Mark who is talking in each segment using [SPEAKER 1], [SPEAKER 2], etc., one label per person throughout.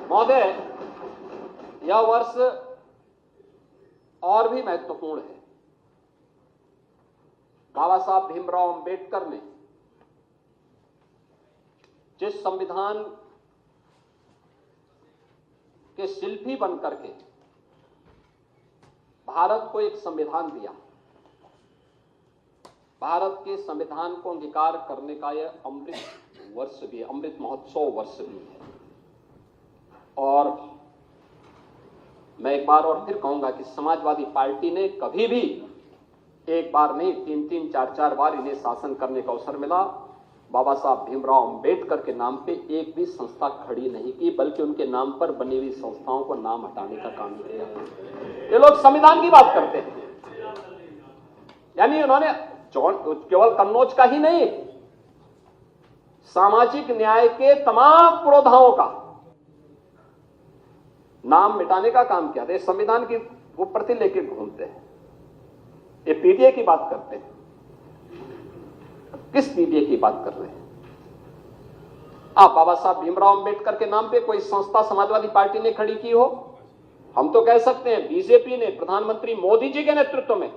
[SPEAKER 1] महोदय, यह वर्ष और भी महत्वपूर्ण है। बाबा साहब भीमराव अंबेडकर ने जिस संविधान के शिल्पी बनकर के भारत को एक संविधान दिया, भारत के संविधान को अंगीकार करने का यह अमृत वर्ष भी, अमृत महोत्सव वर्ष भी है। और मैं एक बार और फिर कहूंगा कि समाजवादी पार्टी ने कभी भी एक बार नहीं, 3-3, 4-4 बार इन्हें शासन करने का अवसर मिला, बाबा साहब भीमराव अंबेडकर के नाम पे एक भी संस्था खड़ी नहीं की, बल्कि उनके नाम पर बनी हुई संस्थाओं को नाम हटाने का काम किया। ये लोग संविधान की बात करते हैं, यानी उन्होंने केवल कन्नौज का ही नहीं, सामाजिक न्याय के तमाम पुरोधाओं का नाम मिटाने का काम किया था। संविधान की वो प्रति लेके घूमते हैं, ये पीडीए की बात करते हैं। किस पीडीए की बात कर रहे हैं आप? बाबा साहब भीमराव अंबेडकर के नाम पे कोई संस्था समाजवादी पार्टी ने खड़ी की हो? हम तो कह सकते हैं बीजेपी ने प्रधानमंत्री मोदी जी के नेतृत्व में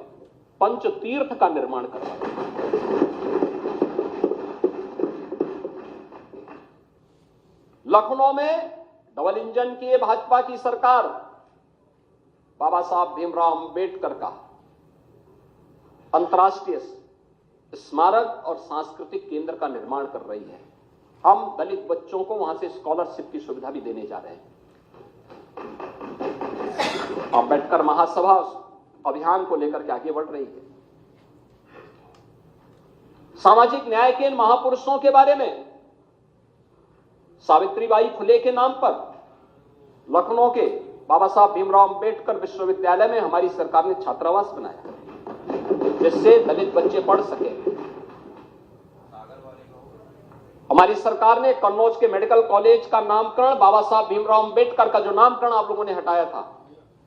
[SPEAKER 1] पंचतीर्थ का निर्माण करवाया। लखनऊ में डबल इंजन की भाजपा की सरकार बाबा साहब भीमराव अंबेडकर का अंतर्राष्ट्रीय स्मारक और सांस्कृतिक केंद्र का निर्माण कर रही है। हम दलित बच्चों को वहां से स्कॉलरशिप की सुविधा भी देने जा रहे हैं। अंबेडकर महासभा अभियान को लेकर के आगे बढ़ रही है। सामाजिक न्याय के इन महापुरुषों के बारे में सावित्रीबाई फुले के नाम पर लखनऊ के बाबा साहब भीमराव अंबेडकर विश्वविद्यालय में हमारी सरकार ने छात्रावास बनाया, जिससे दलित बच्चे पढ़ सके। हमारी सरकार ने कन्नौज के मेडिकल कॉलेज का नामकरण बाबा साहब भीमराव अंबेडकर का जो नामकरण आप लोगों ने हटाया था,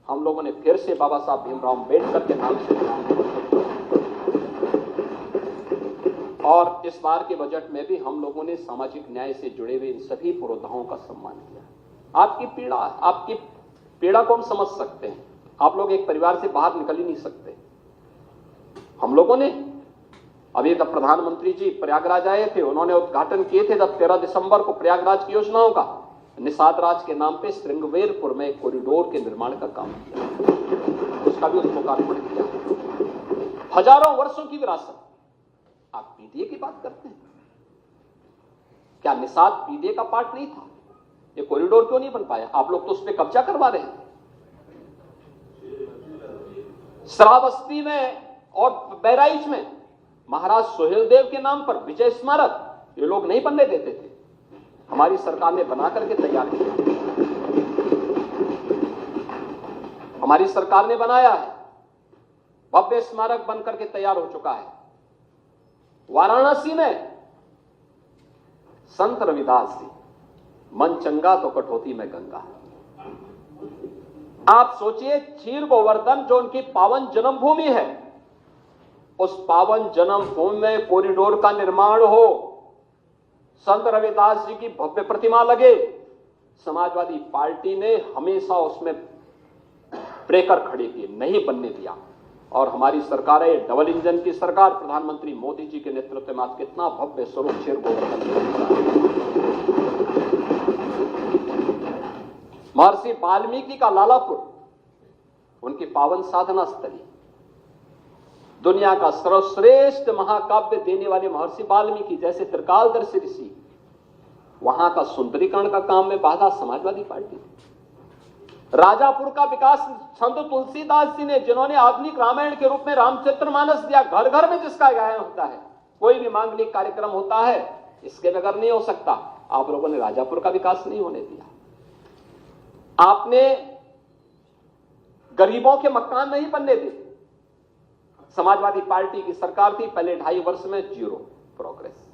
[SPEAKER 1] हम लोगों ने फिर से बाबा साहब भीमराव अंबेडकर के नाम से और इस बार के बजट में भी हम लोगों ने सामाजिक न्याय से जुड़े हुए इन सभी पुरोधाओं का सम्मान किया। आपकी पीड़ा को हम समझ सकते हैं। आप लोग एक परिवार से बाहर निकल ही नहीं सकते। हम लोगों ने अभी तक प्रधानमंत्री जी प्रयागराज आए थे, उन्होंने उद्घाटन किए थे जब 13 दिसंबर को प्रयागराज की योजनाओं का, निषाद राज के नाम पे श्रृंगवेरपुर में एक कॉरिडोर के निर्माण का काम किया, उसका भी लोकार्पण किया। हजारों वर्षों की विरासत। आप पीडीए की बात करते हैं, क्या निषाद पीडीए का पार्ट नहीं था? ये कॉरिडोर क्यों नहीं बन पाया? आप लोग तो उस पर कब्जा करवा रहे हैं। श्रावस्ती में और बहराइच में महाराज सोहेलदेव के नाम पर विजय स्मारक ये लोग नहीं बनने देते थे, हमारी सरकार ने बना करके तैयार किया। हमारी सरकार ने बनाया है, भव्य स्मारक बनकर के तैयार हो चुका है। वाराणसी में संत रविदास जी, मन चंगा तो कटौती में गंगा। आप सोचिए, क्षीर गोवर्धन जो उनकी पावन जन्मभूमि है, उस पावन जन्मभूमि में कॉरिडोर का निर्माण हो, संत रविदास जी की भव्य प्रतिमा लगे, समाजवादी पार्टी ने हमेशा उसमें ब्रेकर खड़े किए, नहीं बनने दिया। और हमारी सरकार है डबल इंजन की सरकार, प्रधानमंत्री मोदी जी के नेतृत्व में आज कितना भव्य स्वरूप क्षीर गोवर्धन। महर्षि वाल्मीकि का लालापुर, उनकी पावन साधना स्थली, दुनिया का सर्वश्रेष्ठ महाकाव्य देने वाले महर्षि वाल्मीकि जैसे त्रिकालदर्शी ऋषि, वहां का सुंदरीकरण का काम में बाधा समाजवादी पार्टी। राजापुर का विकास संत तुलसीदास जी ने, जिन्होंने आधुनिक रामायण के रूप में रामचरितमानस दिया, घर घर में जिसका गायन होता है, कोई भी मांगलिक कार्यक्रम होता है, इसके बगैर नहीं हो सकता। आप लोगों ने राजापुर का विकास नहीं होने दिया। आपने गरीबों के मकान नहीं बनने दिए। समाजवादी पार्टी की सरकार थी, पहले 2.5 वर्ष में 0 प्रोग्रेस।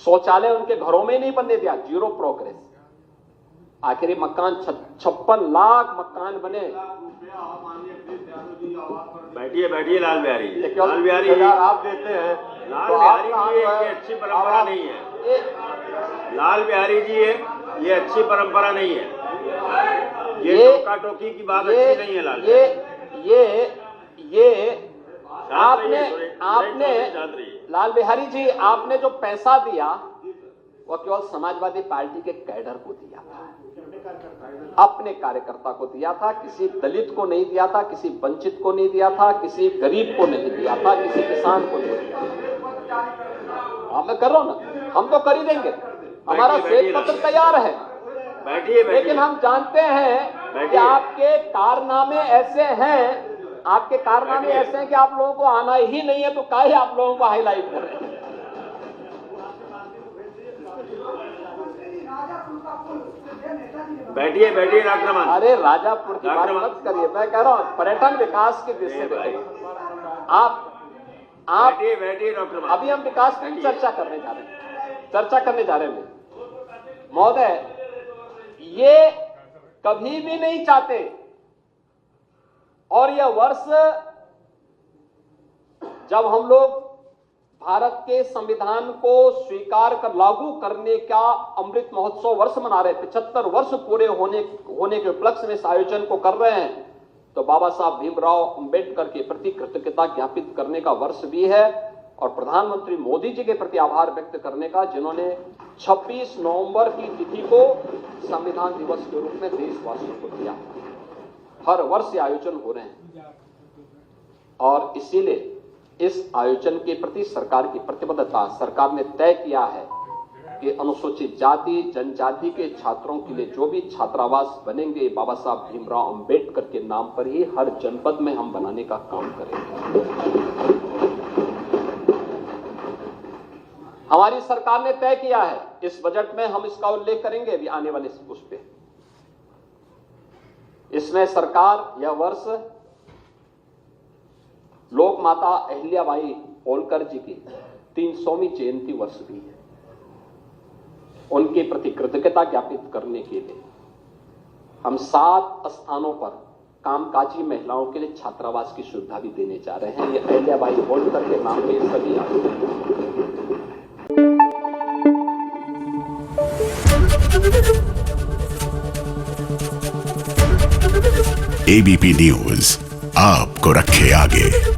[SPEAKER 1] शौचालय उनके घरों में नहीं बनने दिया, 0 प्रोग्रेस। आखिरी मकान 56 लाख मकान बने।
[SPEAKER 2] बैठिए लाल बिहारी आप देते हैं,
[SPEAKER 1] लाल बिहारी जी
[SPEAKER 2] अच्छी परंपरा नहीं है। लाल बिहारी जी ये अच्छी परंपरा नहीं है। ये टोका टोकी की बात अच्छी नहीं है लाल।
[SPEAKER 1] ये आपने लाल बिहारी जी, आपने जो पैसा दिया वो केवल समाजवादी पार्टी के कैडर को दिया था, अपने कार्यकर्ता को दिया था, किसी दलित को नहीं दिया था, किसी वंचित को नहीं दिया था, किसी गरीब को नहीं दिया था, किसी किसान को नहीं दिया था। मैं कर रहा हूं ना, हम तो कर ही देंगे, हमारा श्वेत पत्र तैयार है। लेकिन हम जानते हैं कि आपके कारनामे ऐसे हैं, आपके कारनामे ऐसे हैं कि आप लोगों को आना ही नहीं है, तो काहे आप लोगों को हाईलाइट कर रहे हैं।
[SPEAKER 2] बैठिए डॉक्टर।
[SPEAKER 1] अरे राजापुर की बात मत करिए, मैं कह रहा हूँ पर्यटन विकास की दृष्टि से आप
[SPEAKER 2] बैठिए डॉक्टर।
[SPEAKER 1] अभी हम विकास की चर्चा करने जा रहे हैं महोदय। ये कभी भी नहीं चाहते, और यह वर्ष जब हम लोग भारत के संविधान को स्वीकार कर लागू करने का अमृत महोत्सव वर्ष मना रहे, 75 वर्ष पूरे होने के उपलक्ष्य में इस आयोजन को कर रहे हैं, तो बाबा साहब भीमराव अंबेडकर के प्रति कृतज्ञता ज्ञापित करने का वर्ष भी है, और प्रधानमंत्री मोदी जी के प्रति आभार व्यक्त करने का, जिन्होंने 26 नवंबर की तिथि को संविधान दिवस के रूप में देशवासियों को दिया। हर वर्ष ये आयोजन हो रहे हैं, और इसीलिए इस आयोजन के प्रति सरकार की प्रतिबद्धता, सरकार ने तय किया है कि अनुसूचित जाति जनजाति के छात्रों के लिए जो भी छात्रावास बनेंगे, बाबा साहब भीमराव अंबेडकर के नाम पर ही हर जनपद में हम बनाने का काम करेंगे। हमारी सरकार ने तय किया है, इस बजट में हम इसका उल्लेख करेंगे अभी आने वाले उस पे। इसमें सरकार यह वर्ष लोक माता अहिल्याबाई होलकर जी की 300वीं जयंती वर्ष भी है। उनके प्रति कृतज्ञता ज्ञापित करने के लिए हम 7 स्थानों पर कामकाजी महिलाओं के लिए छात्रावास की सुविधा भी देने जा रहे हैं। ये अहिल्याबाई होलकर के नाम पे सभी
[SPEAKER 3] एबीपी न्यूज आपको रखे आगे।